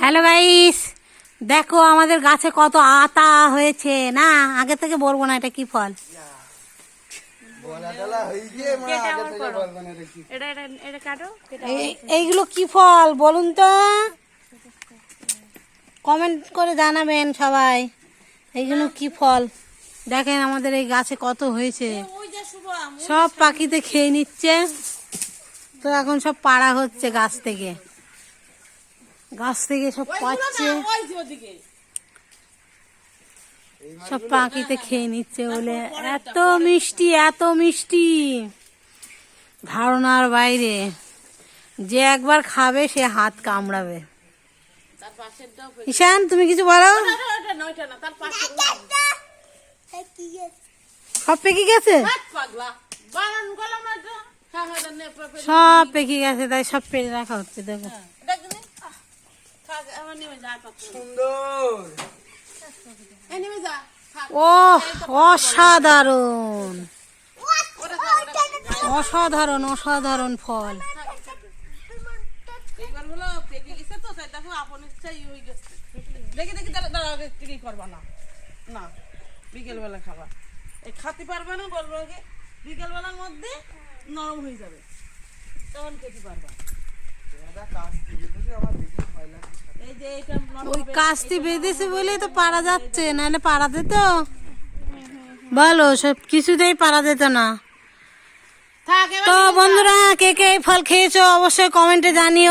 Hello guys, দেখো আমাদের গাছে কত আতা হয়েছে না। আগে থেকে বলবো না এটা কি ফল। এইগুলো কি ফল বলুন তো, কমেন্ট করে জানাবেন সবাই। এইগুলো কি ফল দেখেন, আমাদের এই গাছে কত হয়েছে। সব পাখিতে খেয়ে নিচ্ছে, তো এখন সব পাড়া হচ্ছে গাছ থেকে সব পাচ্ছে, সব পাখিতে খেয়ে নিচ্ছে বলে। এত মিষ্টি, এত মিষ্টি, ধারণার বাইরে। যে একবার খাবে সে হাত কামড়াবে। ঈশান, তুমি কিছু বলো। সব পেকে গেছে, সব পেকে গেছে, তাই সব পেরে রাখা হচ্ছে। দেখো ও অসাধারণ, অসাধারণ, অসাধারণ ফল। বিকেল বেলা খাবা, খাতে পারবে না, বলবো বিকেল বেলার মধ্যে নরম হয়ে যাবে, তখন খেতে পারবা। ওই কাস্তি বেঁধেছে বলেই তো পারা যাচ্ছে, নাহলে পারা যেত বলো? সব কিছুতেই পারা যেত না। তো বন্ধুরা, কে কে এই ফল খেয়েছো অবশ্যই কমেন্টে জানিও।